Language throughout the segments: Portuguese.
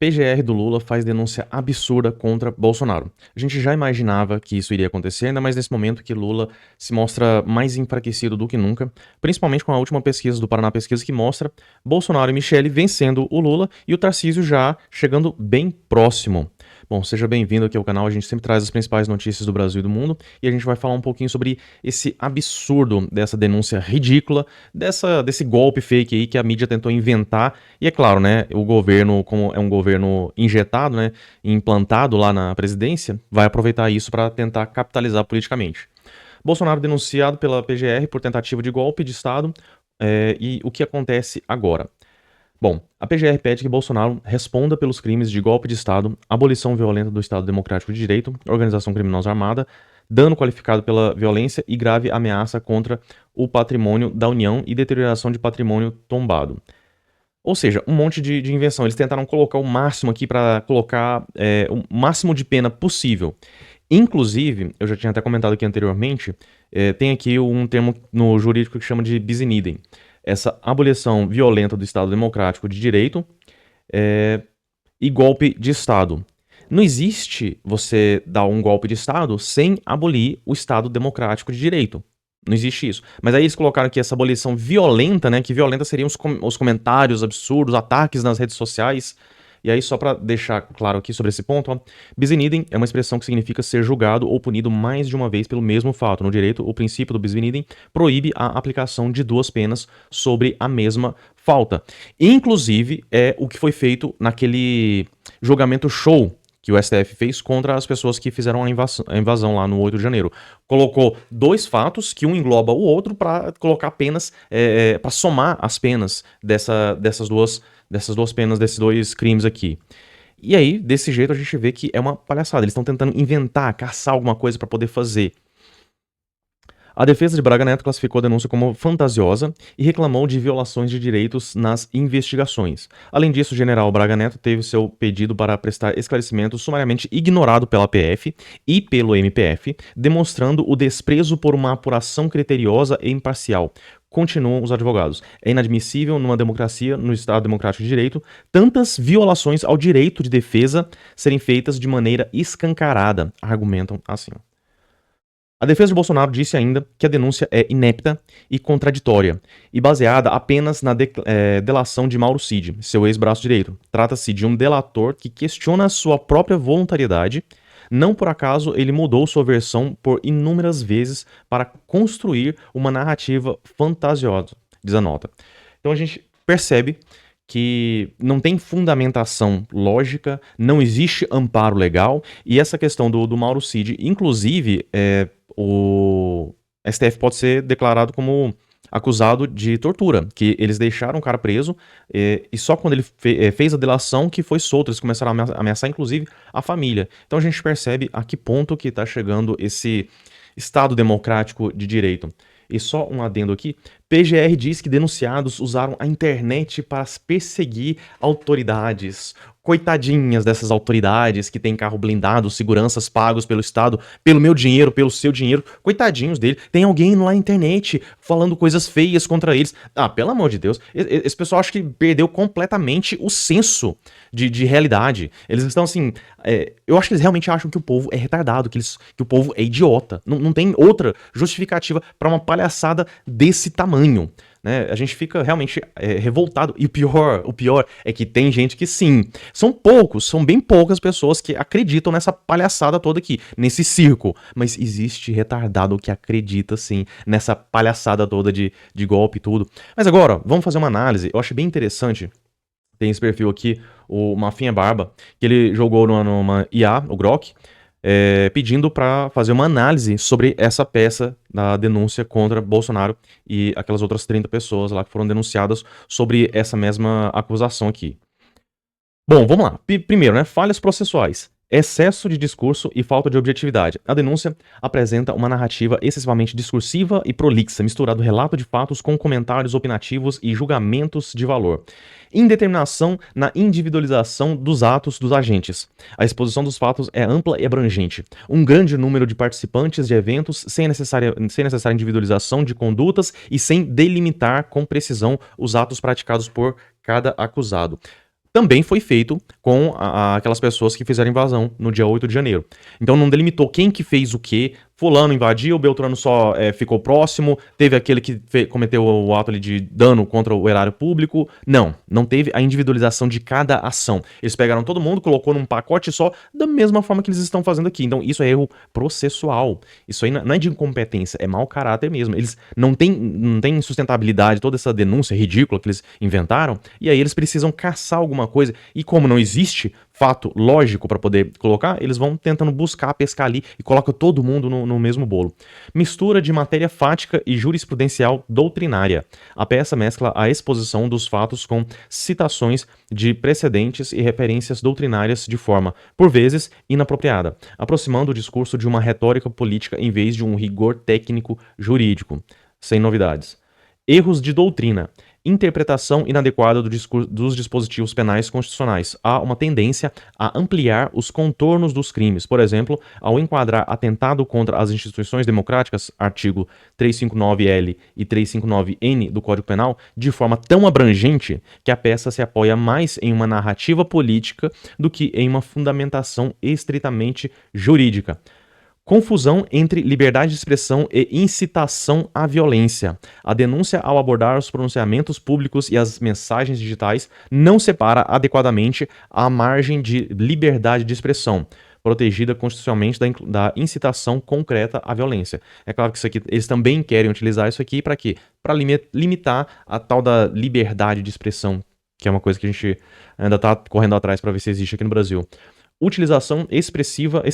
PGR do Lula faz denúncia absurda contra Bolsonaro. A gente já imaginava que isso iria acontecer, ainda mais nesse momento que Lula se mostra mais enfraquecido do que nunca, principalmente com a última pesquisa do Paraná Pesquisa que mostra Bolsonaro e Michele vencendo o Lula e o Tarcísio já chegando bem próximo. Bom, seja bem-vindo aqui ao canal, a gente sempre traz as principais notícias do Brasil e do mundo e a gente vai falar um pouquinho sobre esse absurdo dessa denúncia ridícula, desse golpe fake aí que a mídia tentou inventar. E é claro, né, o governo, como é um governo injetado, né, implantado lá na presidência, vai aproveitar isso para tentar capitalizar politicamente. Bolsonaro denunciado pela PGR por tentativa de golpe de Estado, e o que acontece agora? Bom, a PGR pede que Bolsonaro responda pelos crimes de golpe de Estado, abolição violenta do Estado Democrático de Direito, organização criminosa armada, dano qualificado pela violência e grave ameaça contra o patrimônio da União e deterioração de patrimônio tombado. Ou seja, um monte de invenção. Eles tentaram colocar o máximo aqui para colocar o máximo de pena possível. Inclusive, eu já tinha até comentado aqui anteriormente, tem aqui um termo no jurídico que chama de bis in idem. Essa abolição violenta do Estado Democrático de Direito e golpe de Estado. Não existe você dar um golpe de Estado sem abolir o Estado Democrático de Direito. Não existe isso. Mas aí eles colocaram aqui essa abolição violenta, né? Que violenta seriam os comentários absurdos, ataques nas redes sociais. E aí, só pra deixar claro aqui sobre esse ponto, ó, bis in idem é uma expressão que significa ser julgado ou punido mais de uma vez pelo mesmo fato. No direito, o princípio do bis in idem proíbe a aplicação de duas penas sobre a mesma falta. Inclusive, é o que foi feito naquele julgamento show que o STF fez contra as pessoas que fizeram a invasão lá no 8 de janeiro. Colocou dois fatos, que um engloba o outro, para colocar penas, para somar as penas dessas duas penas, desses dois crimes aqui. E aí, desse jeito, a gente vê que é uma palhaçada. Eles estão tentando inventar, caçar alguma coisa para poder fazer. A defesa de Braga Neto classificou a denúncia como fantasiosa e reclamou de violações de direitos nas investigações. Além disso, o general Braga Neto teve seu pedido para prestar esclarecimento sumariamente ignorado pela PF e pelo MPF, demonstrando o desprezo por uma apuração criteriosa e imparcial. Continuam os advogados. É inadmissível numa democracia, no Estado Democrático de Direito, tantas violações ao direito de defesa serem feitas de maneira escancarada, argumentam assim. A defesa de Bolsonaro disse ainda que a denúncia é inepta e contraditória, e baseada apenas na delação de Mauro Cid, seu ex-braço direito. Trata-se de um delator que questiona sua própria voluntariedade. Não por acaso ele mudou sua versão por inúmeras vezes para construir uma narrativa fantasiosa, diz a nota. Então a gente percebe que não tem fundamentação lógica, não existe amparo legal, e essa questão do Mauro Cid, inclusive, o STF pode ser declarado como acusado de tortura, que eles deixaram o cara preso e só quando ele fez a delação que foi solto, eles começaram a ameaçar inclusive a família. Então a gente percebe a que ponto que está chegando esse Estado democrático de direito. E só um adendo aqui, PGR diz que denunciados usaram a internet para perseguir autoridades. Coitadinhas dessas autoridades que têm carro blindado, seguranças pagos pelo Estado, pelo meu dinheiro, pelo seu dinheiro. Coitadinhos dele. Tem alguém lá na internet falando coisas feias contra eles. Ah, pelo amor de Deus. Esse pessoal acho que perdeu completamente o senso de realidade. Eles estão assim... eu acho que eles realmente acham que o povo é retardado, que o povo é idiota. Não tem outra justificativa para uma palhaçada desse tamanho. Né? A gente fica realmente revoltado. E o pior é que tem gente que sim, são bem poucas pessoas que acreditam nessa palhaçada toda aqui, nesse circo. Mas existe retardado que acredita sim nessa palhaçada toda de golpe e tudo. Mas agora, vamos fazer uma análise. Eu acho bem interessante. Tem esse perfil aqui, o Mafinha Barba, que ele jogou numa IA, o Grok, pedindo para fazer uma análise sobre essa peça da denúncia contra Bolsonaro e aquelas outras 30 pessoas lá que foram denunciadas sobre essa mesma acusação aqui. Bom, vamos lá. Primeiro, né, falhas processuais. Excesso de discurso e falta de objetividade. A denúncia apresenta uma narrativa excessivamente discursiva e prolixa, misturado relato de fatos com comentários opinativos e julgamentos de valor. Indeterminação na individualização dos atos dos agentes. A exposição dos fatos é ampla e abrangente. Um grande número de participantes de eventos sem necessária individualização de condutas e sem delimitar com precisão os atos praticados por cada acusado. também foi feito com aquelas pessoas que fizeram invasão no dia 8 de janeiro. Então não delimitou quem que fez o quê, fulano invadiu, Beltrano só ficou próximo, teve aquele que cometeu o ato ali de dano contra o erário público. Não teve a individualização de cada ação. Eles pegaram todo mundo, colocou num pacote só, da mesma forma que eles estão fazendo aqui. Então isso é erro processual. Isso aí não é de incompetência, é mau caráter mesmo. Eles não têm sustentabilidade, toda essa denúncia ridícula que eles inventaram, e aí eles precisam caçar alguma coisa, e como não existe fato lógico para poder colocar, eles vão tentando buscar, pescar ali e colocam todo mundo no mesmo bolo. Mistura de matéria fática e jurisprudencial doutrinária. A peça mescla a exposição dos fatos com citações de precedentes e referências doutrinárias de forma, por vezes, inapropriada, aproximando o discurso de uma retórica política em vez de um rigor técnico jurídico. Sem novidades. Erros de doutrina. Interpretação inadequada dos dispositivos penais constitucionais. Há uma tendência a ampliar os contornos dos crimes. Por exemplo, ao enquadrar atentado contra as instituições democráticas, artigo 359-L e 359-N do Código Penal, de forma tão abrangente que a peça se apoia mais em uma narrativa política do que em uma fundamentação estritamente jurídica. Confusão entre liberdade de expressão e incitação à violência. A denúncia, ao abordar os pronunciamentos públicos e as mensagens digitais, não separa adequadamente a margem de liberdade de expressão, protegida constitucionalmente da incitação concreta à violência. É claro que isso aqui, eles também querem utilizar isso aqui para quê? Para limitar a tal da liberdade de expressão, que é uma coisa que a gente ainda está correndo atrás para ver se existe aqui no Brasil. Utilização excessiva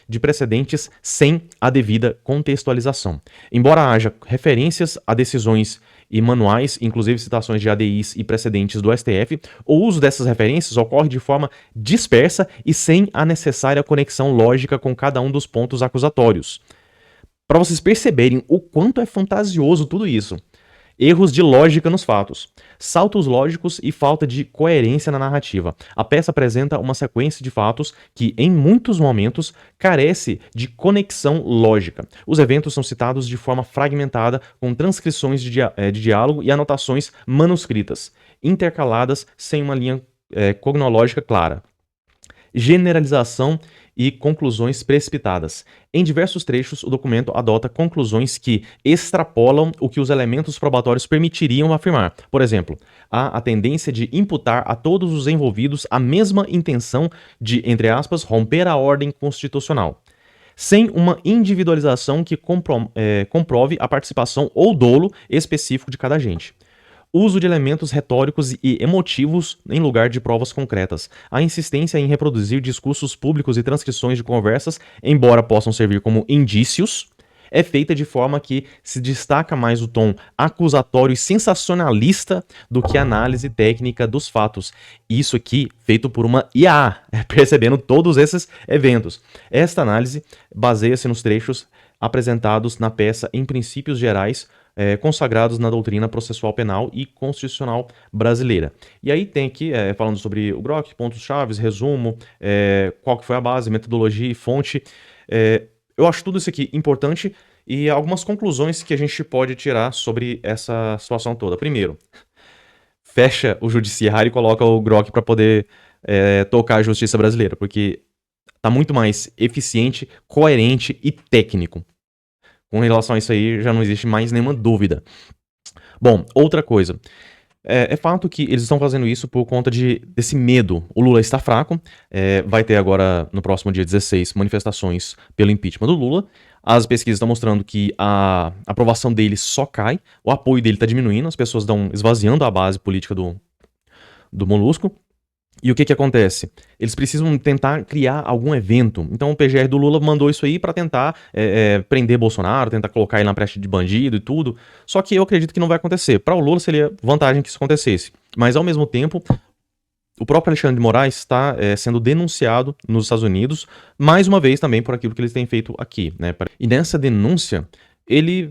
de precedentes sem a devida contextualização. Embora haja referências a decisões e manuais, inclusive citações de ADIs e precedentes do STF, o uso dessas referências ocorre de forma dispersa e sem a necessária conexão lógica com cada um dos pontos acusatórios. Para vocês perceberem o quanto é fantasioso tudo isso. Erros de lógica nos fatos. Saltos lógicos e falta de coerência na narrativa. A peça apresenta uma sequência de fatos que, em muitos momentos, carece de conexão lógica. Os eventos são citados de forma fragmentada, com transcrições de diálogo e anotações manuscritas, intercaladas sem uma linha cronológica clara. Generalização e conclusões precipitadas. Em diversos trechos, o documento adota conclusões que extrapolam o que os elementos probatórios permitiriam afirmar. Por exemplo, há a tendência de imputar a todos os envolvidos a mesma intenção de, entre aspas, romper a ordem constitucional, sem uma individualização que comprove a participação ou dolo específico de cada agente. Uso de elementos retóricos e emotivos em lugar de provas concretas. A insistência em reproduzir discursos públicos e transcrições de conversas, embora possam servir como indícios, é feita de forma que se destaca mais o tom acusatório e sensacionalista do que a análise técnica dos fatos. Isso aqui feito por uma IA, percebendo todos esses eventos. Esta análise baseia-se nos trechos apresentados na peça em princípios gerais consagrados na doutrina processual penal e constitucional brasileira. E aí tem aqui, falando sobre o GROC, pontos-chave, resumo, qual que foi a base, metodologia e fonte. Eu acho tudo isso aqui importante e algumas conclusões que a gente pode tirar sobre essa situação toda. Primeiro, fecha o judiciário e coloca o GROC para poder tocar a justiça brasileira, porque está muito mais eficiente, coerente e técnico. Com relação a isso aí, já não existe mais nenhuma dúvida. Bom, outra coisa. É fato que eles estão fazendo isso por conta desse medo. O Lula está fraco, vai ter agora, no próximo dia 16, manifestações pelo impeachment do Lula. As pesquisas estão mostrando que a aprovação dele só cai, o apoio dele está diminuindo, as pessoas estão esvaziando a base política do Molusco. E o que acontece? Eles precisam tentar criar algum evento. Então o PGR do Lula mandou isso aí para tentar prender Bolsonaro, tentar colocar ele na brecha de bandido e tudo. Só que eu acredito que não vai acontecer. Para o Lula seria vantagem que isso acontecesse. Mas ao mesmo tempo, o próprio Alexandre de Moraes está sendo denunciado nos Estados Unidos, mais uma vez também por aquilo que eles têm feito aqui, né? E nessa denúncia, ele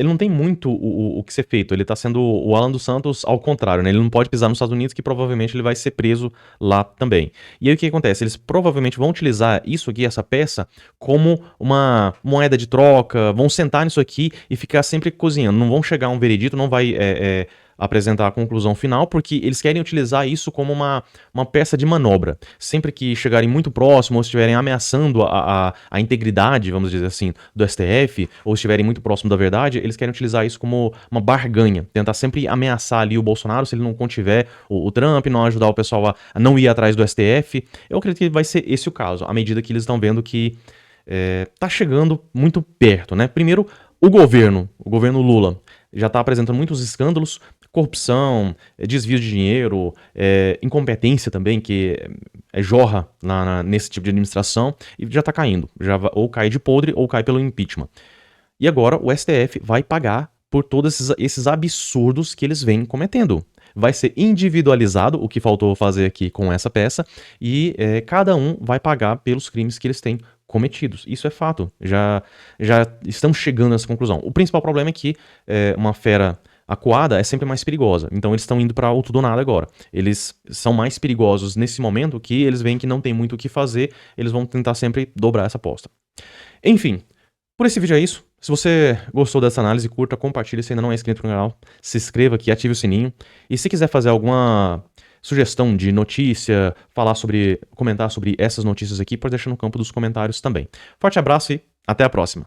não tem muito o que ser feito. Ele tá sendo o Alan dos Santos ao contrário, né? Ele não pode pisar nos Estados Unidos, que provavelmente ele vai ser preso lá também. E aí o que acontece? Eles provavelmente vão utilizar isso aqui, essa peça, como uma moeda de troca, vão sentar nisso aqui e ficar sempre cozinhando. Não vão chegar a um veredito, não vai apresentar a conclusão final, porque eles querem utilizar isso como uma peça de manobra. Sempre que chegarem muito próximo ou estiverem ameaçando a integridade, vamos dizer assim, do STF, ou estiverem muito próximo da verdade, eles querem utilizar isso como uma barganha, tentar sempre ameaçar ali o Bolsonaro se ele não contiver o Trump, não ajudar o pessoal a não ir atrás do STF. Eu acredito que vai ser esse o caso, à medida que eles estão vendo que tá chegando muito perto, né? Primeiro, o governo Lula, já está apresentando muitos escândalos, corrupção, desvio de dinheiro, incompetência também, que jorra nesse tipo de administração, e já está caindo. Ou cai de podre ou cai pelo impeachment. E agora o STF vai pagar por todos esses absurdos que eles vêm cometendo. Vai ser individualizado, o que faltou fazer aqui com essa peça, e cada um vai pagar pelos crimes que eles têm cometidos. Isso é fato. Já estamos chegando a essa conclusão. O principal problema é que uma fera acuada é sempre mais perigosa. Então eles estão indo para o tudo ou nada agora. Eles são mais perigosos nesse momento que eles veem que não tem muito o que fazer, eles vão tentar sempre dobrar essa aposta. Enfim, por esse vídeo é isso. Se você gostou dessa análise, curta, compartilhe. Se ainda não é inscrito no canal, se inscreva aqui, ative o sininho. E se quiser fazer alguma sugestão de notícia, comentar sobre essas notícias aqui, pode deixar no campo dos comentários também. Forte abraço e até a próxima.